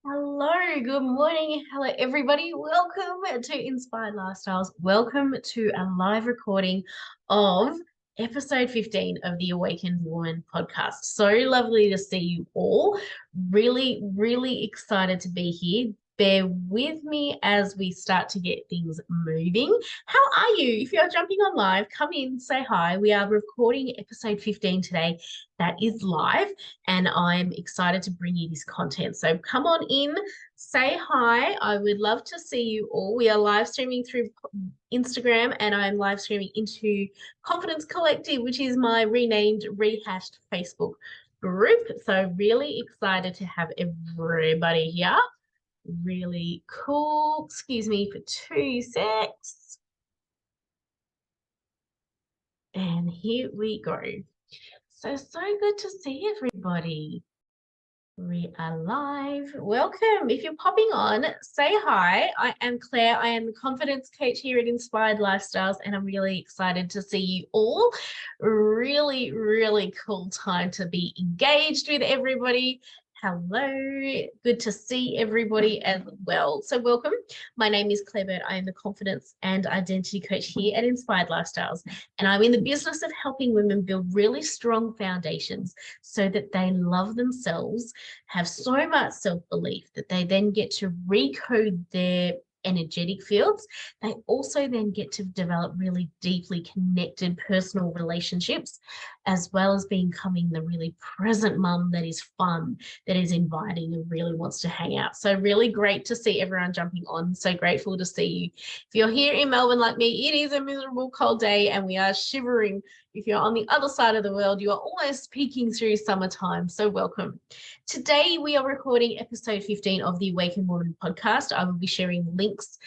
Hello, good morning. Hello, everybody. Welcome to Inspired Lifestyles. Welcome to a live recording of episode 15 of the Awakened Woman podcast. So lovely to see you all. Really excited to be here. Bear with me as we start to get things moving. How are you? If you're jumping on live, come in, say hi. We are recording episode 15 today. That is live, and I'm excited to bring you this content. So come on in, say hi. I would love to see you all. We are live streaming through Instagram, and I'm live streaming into Confidence Collective, which is my renamed, rehashed Facebook group. So really excited to have everybody here. Really cool. Excuse me for 2 secs. And here we go. So good to see everybody. We are live. Welcome. If you're popping on, say hi. I am Claire. I am the confidence coach here at Inspired Lifestyles, and I'm really excited to see you all. Really cool time to be engaged with everybody. Hello. Good to see everybody as well. So welcome. My name is Claire Bird. I am the confidence and identity coach here at Inspired Lifestyles, and I'm in the business of helping women build really strong foundations so that they love themselves, have so much self-belief that they then get to recode their energetic fields. They also then get to develop really deeply connected personal relationships, as well as becoming the really present mum that is fun, that is inviting and really wants to hang out. So really great to see everyone jumping on. So grateful to see you. If you're here in Melbourne like me, it is a miserable cold day and we are shivering. If you're on the other side of the world, you are almost peeking through summertime. So welcome. Today, we are recording episode 15 of the Awakened Woman podcast. I will be sharing links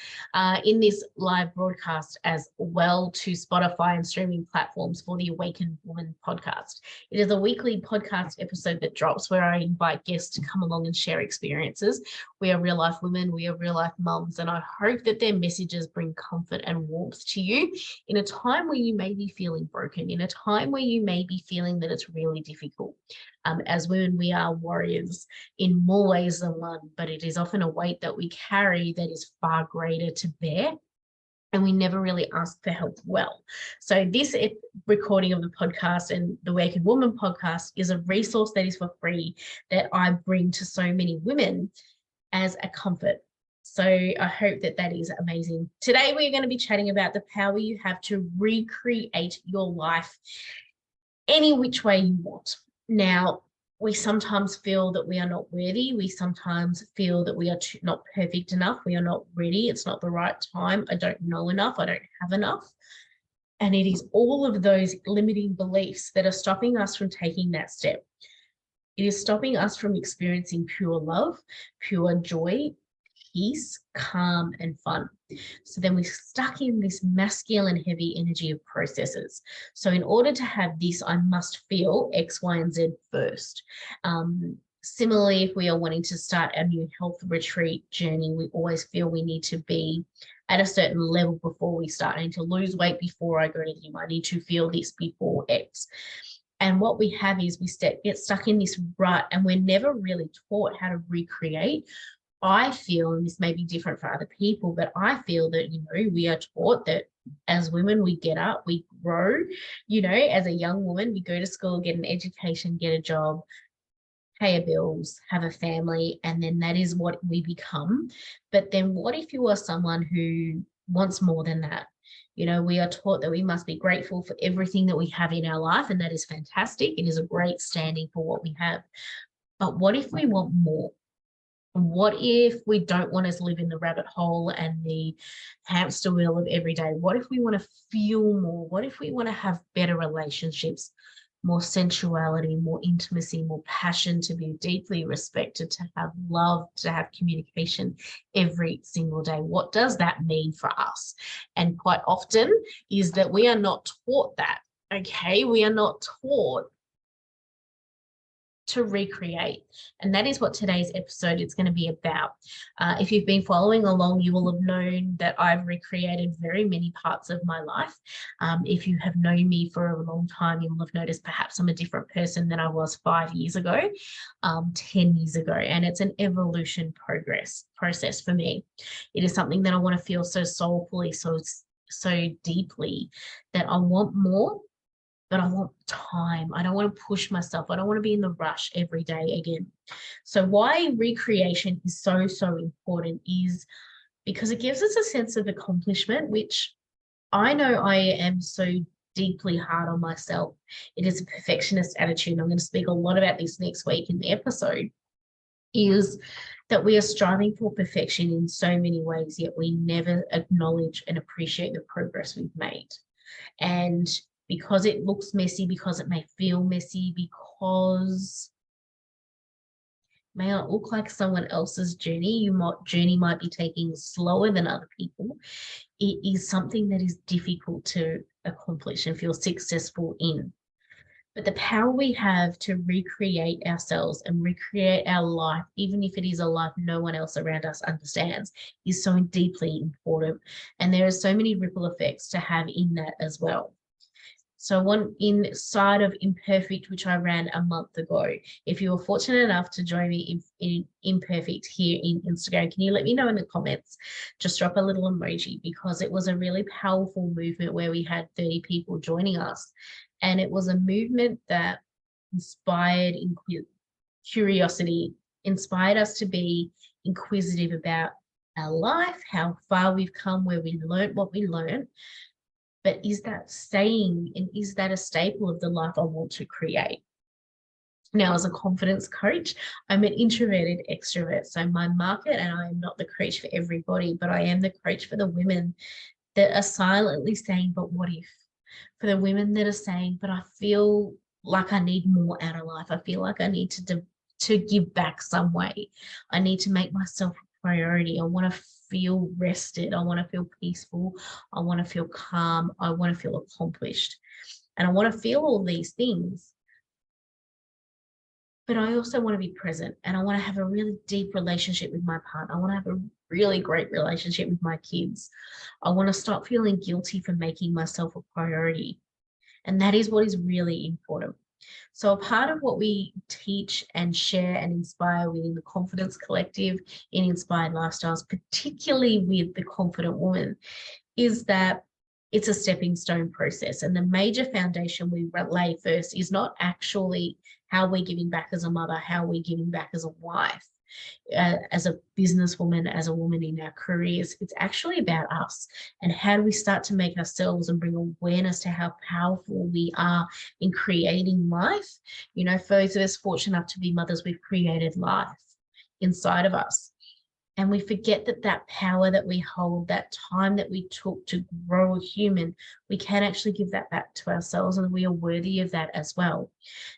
in this live broadcast as well to Spotify and streaming platforms for the Awakened Woman podcast. It is a weekly podcast episode that drops where I invite guests to come along and share experiences. We are real life women, we are real life mums, and I hope that their messages bring comfort and warmth to you in a time where you may be feeling broken, in a time where you may be feeling that it's really difficult. As women, we are warriors in more ways than one, but it is often a weight that we carry that is far greater to bear, and we never really ask for help well. So this recording of the podcast and the Awakened Woman podcast is a resource that is for free that I bring to so many women as a comfort. So I hope that that is amazing. Today, we're going to be chatting about the power you have to recreate your life any which way you want. Now, we sometimes feel that we are not worthy. We sometimes feel that we are not perfect enough. We are not ready. It's not the right time. I don't know enough. I don't have enough. And it is all of those limiting beliefs that are stopping us from taking that step. It is stopping us from experiencing pure love, pure joy, peace, calm, and fun. So then we're stuck in this masculine heavy energy of processes. So in order to have this, I must feel X, Y, and Z first. Similarly, if we are wanting to start a new health retreat journey, we always feel we need to be at a certain level before we start. I need to lose weight before I go to the gym. I need to feel this before X. And what we have is we get stuck in this rut, and we're never really taught how to recreate. I feel, and this may be different for other people, but I feel that, we are taught that as women, we get up, we grow, as a young woman, we go to school, get an education, get a job, pay our bills, have a family, and then that is what we become. But then what if you are someone who wants more than that? We are taught that we must be grateful for everything that we have in our life, and that is fantastic. It is a great standing for what we have. But what if we want more? What if we don't want to live in the rabbit hole and the hamster wheel of every day? What if we want to feel more? What if we want to have better relationships, more sensuality, more intimacy, more passion, to be deeply respected, to have love, to have communication every single day? What does that mean for us? And quite often is that we are not taught that, okay? We are not taught to recreate. And that is what today's episode is going to be about. If you've been following along, you will have known that I've recreated very many parts of my life. If you have known me for a long time, you will have noticed perhaps I'm a different person than I was 5 years ago, 10 years ago. And it's an evolution process for me. It is something that I want to feel so soulfully, so deeply, that I want more, but I want time. I don't want to push myself. I don't want to be in the rush every day again. So why recreation is so, so important is because it gives us a sense of accomplishment, which I know I am so deeply hard on myself. It is a perfectionist attitude. I'm going to speak a lot about this next week in the episode, is that we are striving for perfection in so many ways, yet we never acknowledge and appreciate the progress we've made. And because it looks messy, because it may feel messy, because it may not look like someone else's journey, journey might be taking slower than other people, it is something that is difficult to accomplish and feel successful in. But the power we have to recreate ourselves and recreate our life, even if it is a life no one else around us understands, is so deeply important. And there are so many ripple effects to have in that as well. So one inside of Imperfect, which I ran a month ago, if you were fortunate enough to join me in Imperfect here in Instagram, can you let me know in the comments? Just drop a little emoji, because it was a really powerful movement where we had 30 people joining us. And it was a movement that inspired curiosity, inspired us to be inquisitive about our life, how far we've come, where we learned what we learned. But is that staying, and is that a staple of the life I want to create? Now, as a confidence coach, I'm an introverted extrovert. So my market, and I am not the coach for everybody, but I am the coach for the women that are silently saying, but what if? For the women that are saying, but I feel like I need more out of life. I feel like I need to give back some way. I need to make myself a priority. I want to feel rested. I want to feel peaceful. I want to feel calm. I want to feel accomplished. And I want to feel all these things. But I also want to be present, and I want to have a really deep relationship with my partner. I want to have a really great relationship with my kids. I want to stop feeling guilty for making myself a priority. And that is what is really important. So a part of what we teach and share and inspire within the Confidence Collective in Inspired Lifestyles, particularly with the Confident Woman, is that it's a stepping stone process. And the major foundation we lay first is not actually how we're giving back as a mother, how we're giving back as a wife, as a businesswoman, as a woman in our careers. It's actually about us, and how do we start to make ourselves and bring awareness to how powerful we are in creating life. You know, for those of us fortunate enough to be mothers, we've created life inside of us. And we forget that that power that we hold, that time that we took to grow a human, we can actually give that back to ourselves, and we are worthy of that as well.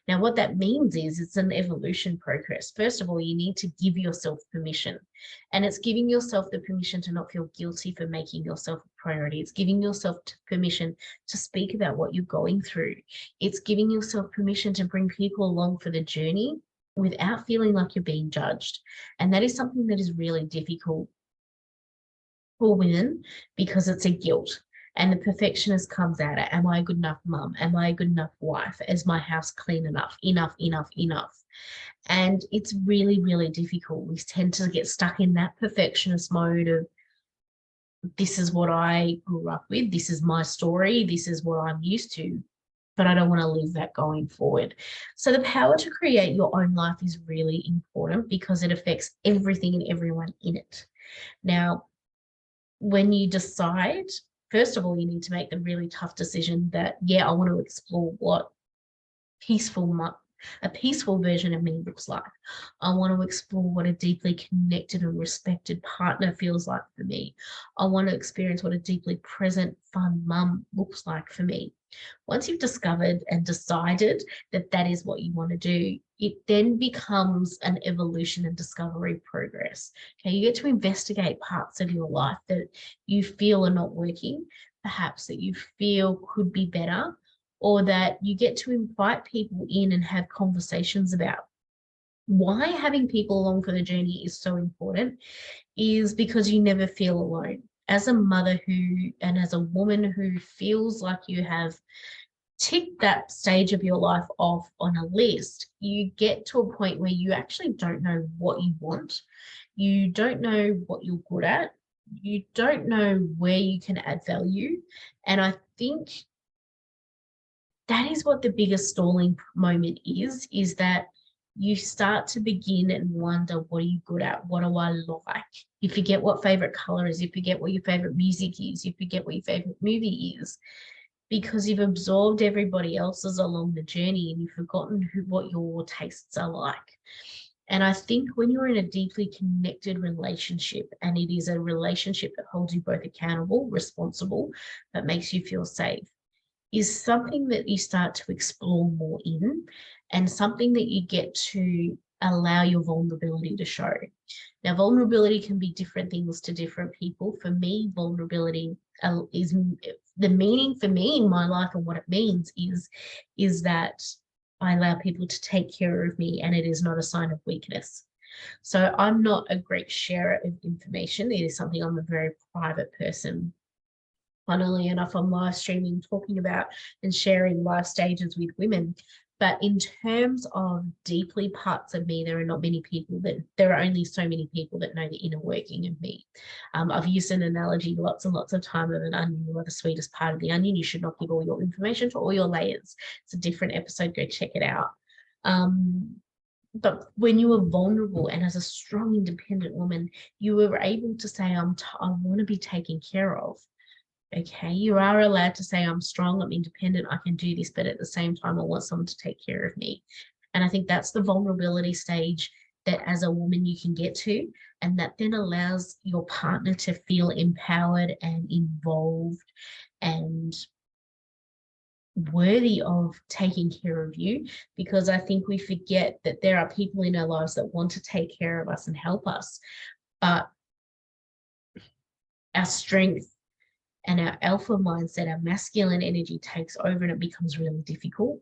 Now, what that means is it's an evolution progress. First of all, you need to give yourself permission. And it's giving yourself the permission to not feel guilty for making yourself a priority. It's giving yourself permission to speak about what you're going through. It's giving yourself permission to bring people along for the journey without feeling like you're being judged. And that is something that is really difficult for women, because it's a guilt. And the perfectionist comes at it. Am I a good enough mum? Am I a good enough wife? Is my house clean enough? Enough. And it's really, really difficult. We tend to get stuck in that perfectionist mode of, this is what I grew up with. This is my story. This is what I'm used to. But I don't want to live that going forward. So the power to create your own life is really important, because it affects everything and everyone in it. Now, when you decide, first of all, you need to make the really tough decision that, yeah, I want to explore what a peaceful version of me looks like. I want to explore what a deeply connected and respected partner feels like for me. I want to experience what a deeply present, fun mum looks like for me. Once you've discovered and decided that that is what you want to do, it then becomes an evolution and discovery progress. Okay, you get to investigate parts of your life that you feel are not working, perhaps that you feel could be better, or that you get to invite people in and have conversations about. why having people along for the journey is so important is because you never feel alone. As a mother and as a woman who feels like you have ticked that stage of your life off on a list, you get to a point where you actually don't know what you want. You don't know what you're good at. You don't know where you can add value. And I think that is what the biggest stalling moment is that you start to begin and wonder, what are you good at? What do I like? You forget what favorite color is. You forget what your favorite music is. You forget what your favorite movie is, because you've absorbed everybody else's along the journey and you've forgotten what your tastes are like. And I think when you're in a deeply connected relationship, and it is a relationship that holds you both accountable, responsible, but makes you feel safe, is something that you start to explore more in, and something that you get to allow your vulnerability to show. Now, vulnerability can be different things to different people. For me, vulnerability is the meaning for me in my life, and what it means is that I allow people to take care of me, and it is not a sign of weakness. So I'm not a great sharer of information. It is something, I'm a very private person. Funnily enough, I'm live streaming, talking about and sharing life stages with women. But in terms of deeply parts of me, there are only so many people that know the inner working of me. I've used an analogy lots and lots of time of an onion. You are the sweetest part of the onion. You should not give all your information to all your layers. It's a different episode. Go check it out. But when you are vulnerable and as a strong, independent woman, you were able to say, I want to be taken care of. Okay, you are allowed to say, I'm strong, I'm independent, I can do this, but at the same time, I want someone to take care of me. And I think that's the vulnerability stage that as a woman you can get to, and that then allows your partner to feel empowered and involved and worthy of taking care of you. Because I think we forget that there are people in our lives that want to take care of us and help us, but our strength and our alpha mindset, our masculine energy takes over, and it becomes really difficult.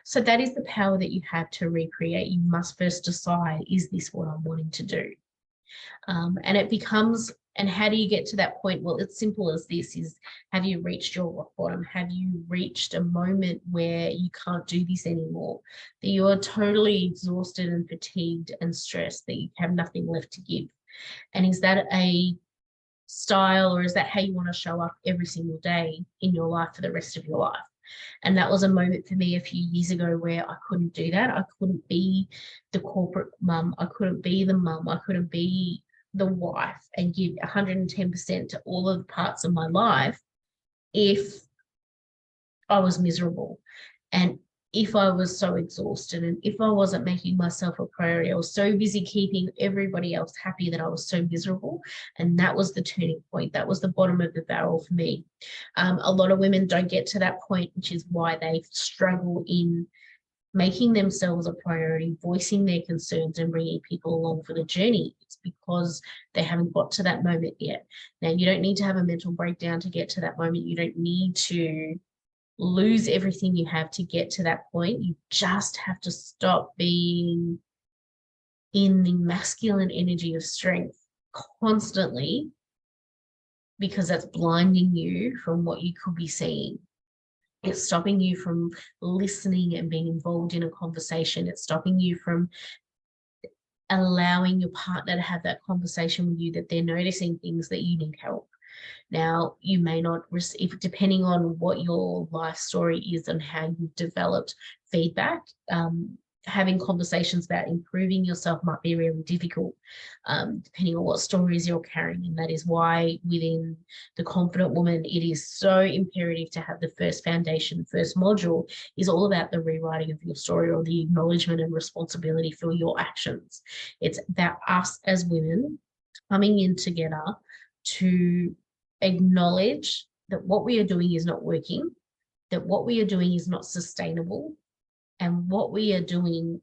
So that is the power that you have to recreate. You must first decide, is this what I'm wanting to do? And it becomes, and how do you get to that point? Well, it's simple as this: is, have you reached your rock bottom? Have you reached a moment where you can't do this anymore, that you are totally exhausted and fatigued and stressed, that you have nothing left to give? And is that a style, or is that how you want to show up every single day in your life for the rest of your life? And that was a moment for me a few years ago where I couldn't do that. I couldn't be the corporate mum. I couldn't be the mum. I couldn't be the wife and give 110% to all of the parts of my life if I was miserable. And if I was so exhausted, and if I wasn't making myself a priority, I was so busy keeping everybody else happy that I was so miserable. And that was the turning point. That was the bottom of the barrel for me. A lot of women don't get to that point, which is why they struggle in making themselves a priority, voicing their concerns, and bringing people along for the journey. It's because they haven't got to that moment yet. Now, you don't need to have a mental breakdown to get to that moment. You don't need to lose everything you have to get to that point. You just have to stop being in the masculine energy of strength constantly, because that's blinding you from what you could be seeing. It's stopping you from listening and being involved in a conversation. It's stopping you from allowing your partner to have that conversation with you, that they're noticing things that you need help. Now, you may not receive, depending on what your life story is and how you've developed feedback, having conversations about improving yourself might be really difficult, depending on what stories you're carrying. And that is why within the Confident Woman, it is so imperative to have the first foundation, first module is all about the rewriting of your story, or the acknowledgement and responsibility for your actions. It's about us as women coming in together to acknowledge that what we are doing is not working, that what we are doing is not sustainable, and what we are doing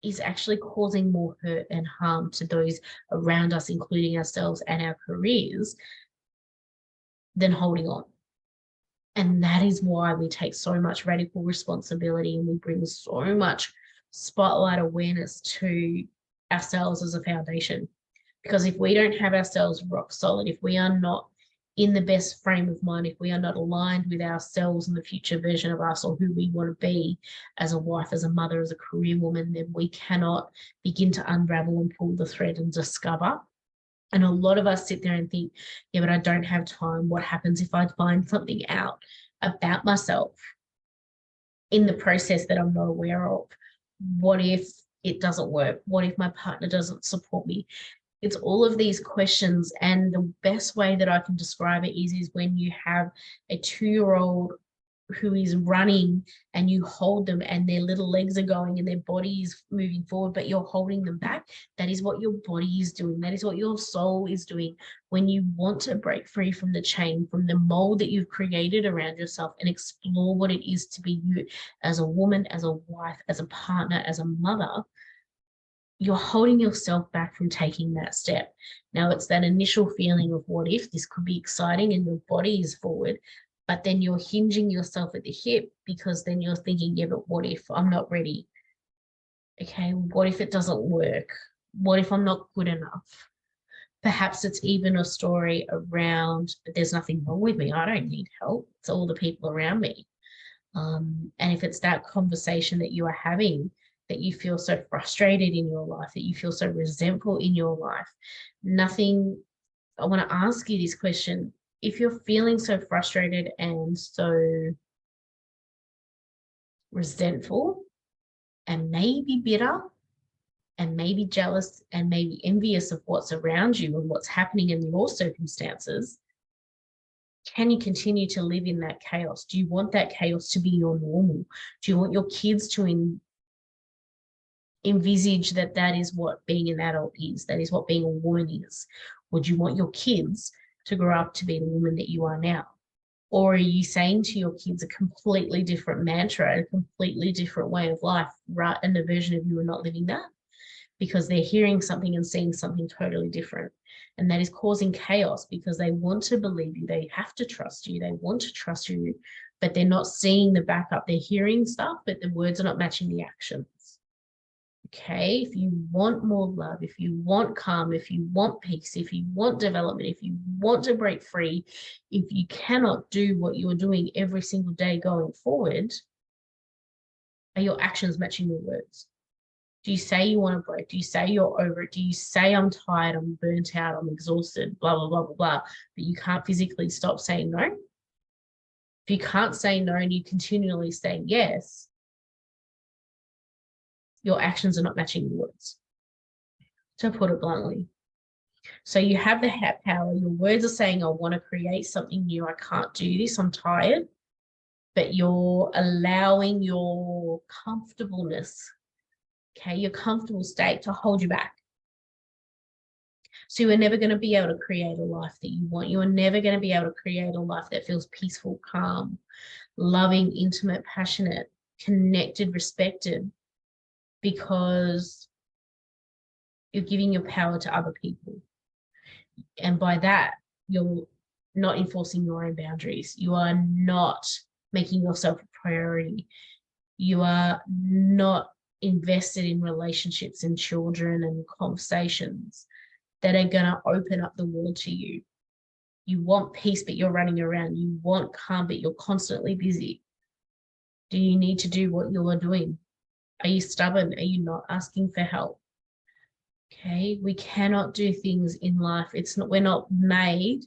is actually causing more hurt and harm to those around us, including ourselves and our careers, than holding on. And that is why we take so much radical responsibility, and we bring so much spotlight awareness to ourselves as a foundation. Because if we don't have ourselves rock solid, if we are not in the best frame of mind, if we are not aligned with ourselves and the future version of us or who we want to be as a wife, as a mother, as a career woman, then we cannot begin to unravel and pull the thread and discover. And a lot of us sit there and think, yeah, but I don't have time. What happens if I find something out about myself in the process that I'm not aware of? What if it doesn't work? What if my partner doesn't support me? It's all of these questions. And the best way that I can describe it is when you have a 2-year-old who is running and you hold them and their little legs are going and their body is moving forward, but you're holding them back. That is what your body is doing. That is what your soul is doing when you want to break free from the chain, from the mold that you've created around yourself, and explore what it is to be you as a woman, as a wife, as a partner, as a mother. You're holding yourself back from taking that step. Now, it's that initial feeling of what if, this could be exciting, and your body is forward, but then you're hinging yourself at the hip because then you're thinking, yeah, but what if I'm not ready? Okay, what if it doesn't work? What if I'm not good enough? Perhaps it's even a story around, but there's nothing wrong with me. I don't need help. It's all the people around me. And if it's that conversation that you are having, that you feel so frustrated in your life, that you feel so resentful in your life, I want to ask you this question. If you're feeling so frustrated and so resentful and maybe bitter and maybe jealous and maybe envious of what's around you and what's happening in your circumstances, can you continue to live in that chaos? Do you want that chaos to be your normal? Do you want your kids to envisage that that is what being an adult is? That is what being a woman is? Would you want your kids to grow up to be the woman that you are now? Or are you saying to your kids a completely different mantra, a completely different way of life, right? And the version of you are not living that because they're hearing something and seeing something totally different. And that is causing chaos because they want to believe you. They have to trust you. They want to trust you, but they're not seeing the backup. They're hearing stuff, but the words are not matching the actions. Okay, if you want more love, if you want calm, if you want peace, if you want development, if you want to break free, if you cannot do what you're doing every single day going forward, are your actions matching your words? Do you say you want to break? Do you say you're over it? Do you say I'm tired, I'm burnt out, I'm exhausted, blah, blah, blah, blah, blah, but you can't physically stop saying no? If you can't say no and you continually say yes, your actions are not matching your words, to put it bluntly. So you have the hat power. Your words are saying, I want to create something new. I can't do this. I'm tired. But you're allowing your comfortableness, okay, your comfortable state to hold you back. So you are never going to be able to create a life that you want. You are never going to be able to create a life that feels peaceful, calm, loving, intimate, passionate, connected, respected, because you're giving your power to other people. And by that, you're not enforcing your own boundaries. You are not making yourself a priority. You are not invested in relationships and children and conversations that are going to open up the world to you. You want peace, but you're running around. You want calm, but you're constantly busy. Do you need to do what you're doing? Are you stubborn? Are you not asking for help? Okay, we cannot do things in life. We're not made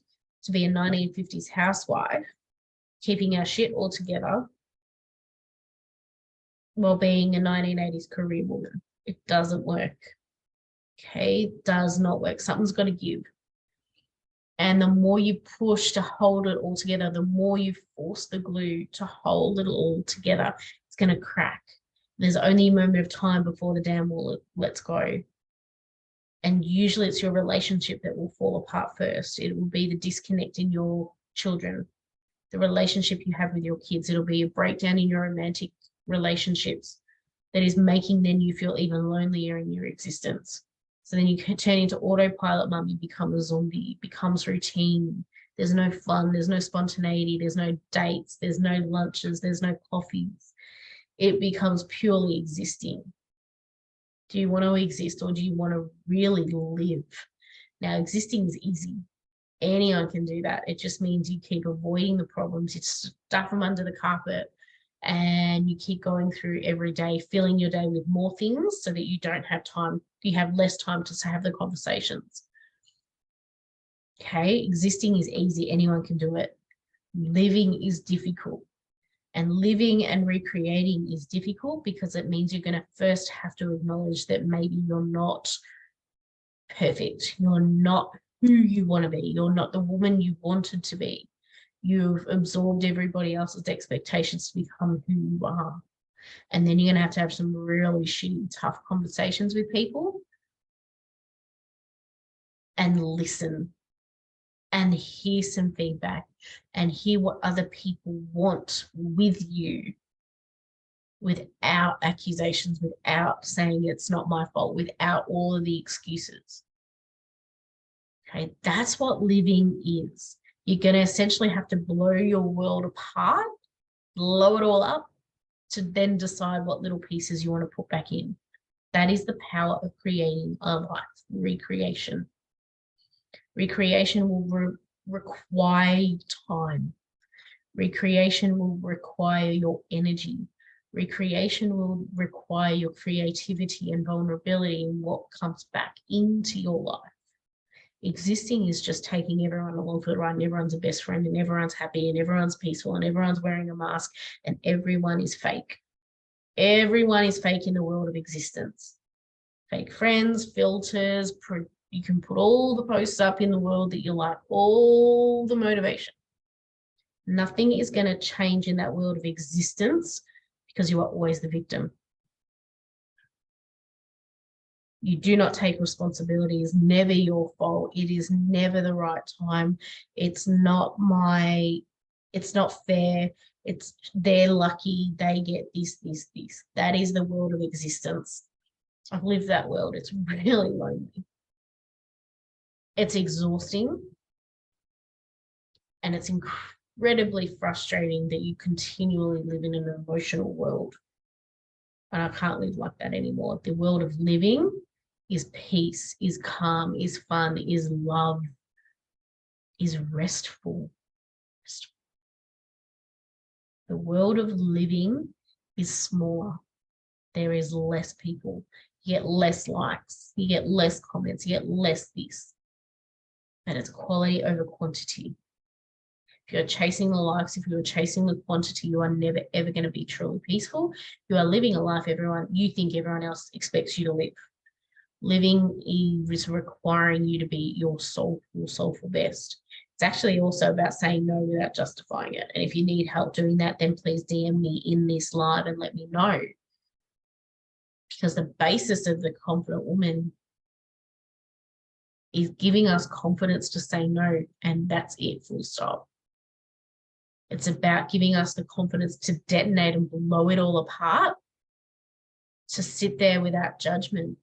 to be a 1950s housewife, keeping our shit all together while being a 1980s career woman. It doesn't work. Okay, it does not work. Something's got to give. And the more you push to hold it all together, the more you force the glue to hold it all together, it's going to crack. There's only a moment of time before the dam wall lets go. And usually it's your relationship that will fall apart first. It will be the disconnect in your children, the relationship you have with your kids. It'll be a breakdown in your romantic relationships that is making then you feel even lonelier in your existence. So then you can turn into autopilot mum, you become a zombie, it becomes routine. There's no fun, there's no spontaneity, there's no dates, there's no lunches, there's no coffees. It becomes purely existing. Do you want to exist, or do you want to really live? Now, existing is easy. Anyone can do that. It just means you keep avoiding the problems, you stuff them under the carpet, and you keep going through every day, filling your day with more things so that you don't have time, you have less time to have the conversations. Okay, existing is easy, anyone can do it. Living is difficult. And living and recreating is difficult because it means you're going to first have to acknowledge that maybe you're not perfect. You're not who you want to be. You're not the woman you wanted to be. You've absorbed everybody else's expectations to become who you are. And then you're going to have some really shitty, tough conversations with people and listen and hear some feedback and hear what other people want with you, without accusations, without saying it's not my fault, without all of the excuses. Okay, that's what living is. You're going to essentially have to blow your world apart, blow it all up, to then decide what little pieces you want to put back in. That is the power of creating a life, recreation. Recreation will require time. Recreation will require your energy. Recreation will require your creativity and vulnerability and what comes back into your life. Existing is just taking everyone along for the ride, and everyone's a best friend, and everyone's happy, and everyone's peaceful, and everyone's wearing a mask, and everyone is fake. Everyone is fake in the world of existence. Fake friends, filters, you can put all the posts up in the world that you like, all the motivation. Nothing is going to change in that world of existence because you are always the victim. You do not take responsibility. It's never your fault. It is never the right time. It's not fair. It's they're lucky. They get this. That is the world of existence. I've lived that world. It's really lonely. It's exhausting. And it's incredibly frustrating that you continually live in an emotional world. And I can't live like that anymore. The world of living is peace, is calm, is fun, is love, is restful. The world of living is smaller. There is less people. You get less likes. You get less comments. You get less this. And it's quality over quantity. If you're chasing the likes, if you're chasing the quantity, you are never, ever going to be truly peaceful. You are living a life you think everyone else expects you to live. Living is requiring you to be your soulful best. It's actually also about saying no without justifying it. And if you need help doing that, then please DM me in this live and let me know. Because the basis of the confident woman is giving us confidence to say no, and that's it, full stop. It's about giving us the confidence to detonate and blow it all apart, to sit there without judgment,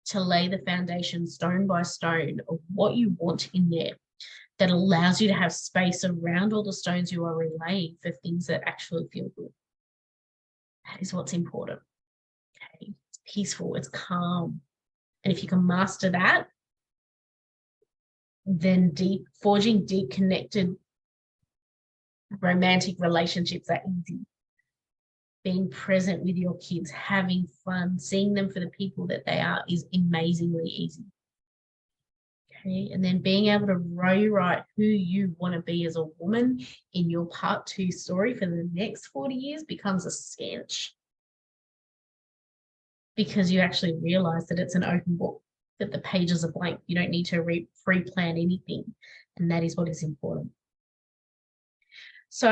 to lay the foundation stone by stone of what you want in there that allows you to have space around all the stones you are relaying for things that actually feel good. That is what's important. Okay, it's peaceful, it's calm. And if you can master that, then forging deep connected romantic relationships are easy. Being present with your kids, having fun, seeing them for the people that they are is amazingly easy. Okay, and then being able to rewrite who you want to be as a woman in your part 2 story for the next 40 years becomes a cinch, because you actually realize that it's an open book, that the pages are blank. You don't need to pre-plan anything, and that is what is important. So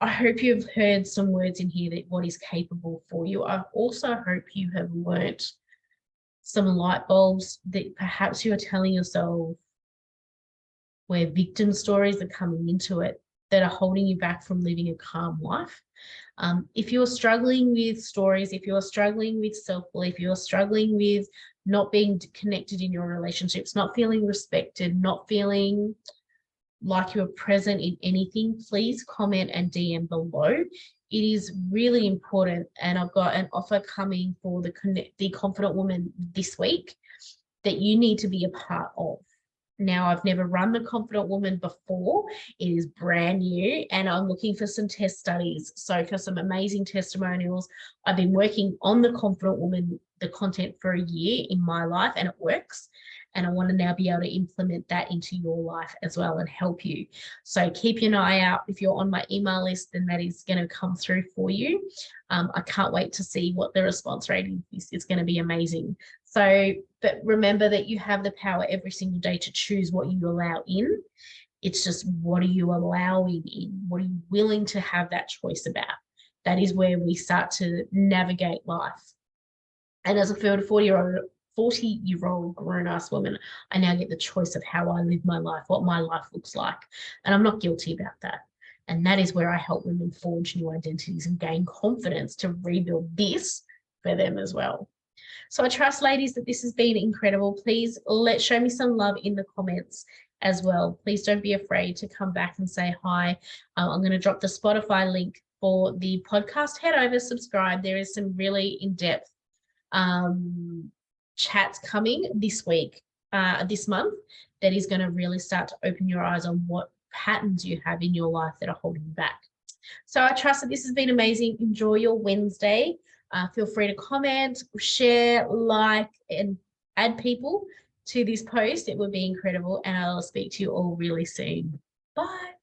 I hope you've heard some words in here that what is capable for you. I also hope you have learnt some light bulbs that perhaps you are telling yourself where victim stories are coming into it that are holding you back from living a calm life. If you're struggling with stories, if you're struggling with self-belief, you're struggling with not being connected in your relationships, not feeling respected, not feeling like you're present in anything, please comment and DM below. it is really important. And I've got an offer coming for the Confident Woman this week that you need to be a part of. Now, I've never run the Confident Woman before. It is brand new, and I'm looking for some test studies. So for some amazing testimonials, I've been working on the Confident Woman, the content for a year in my life, and it works. And I want to now be able to implement that into your life as well and help you. So keep an eye out. If you're on my email list, then that is going to come through for you. I can't wait to see what the response rate is. It's going to be amazing. So, but remember that you have the power every single day to choose what you allow in. It's just, what are you allowing in? What are you willing to have that choice about? That is where we start to navigate life. And as a 40-year-old grown-ass woman, I now get the choice of how I live my life, what my life looks like. And I'm not guilty about that. And that is where I help women forge new identities and gain confidence to rebuild this for them as well. So I trust, ladies, that this has been incredible. Please show me some love in the comments as well. Please don't be afraid to come back and say hi. I'm going to drop the Spotify link for the podcast. Head over, subscribe. There is some really in-depth chats coming this week, this month, that is going to really start to open your eyes on what patterns you have in your life that are holding you back. So I trust that this has been amazing. Enjoy your Wednesday. Feel free to comment, share, like, and add people to this post. It would be incredible. And I'll speak to you all really soon. Bye.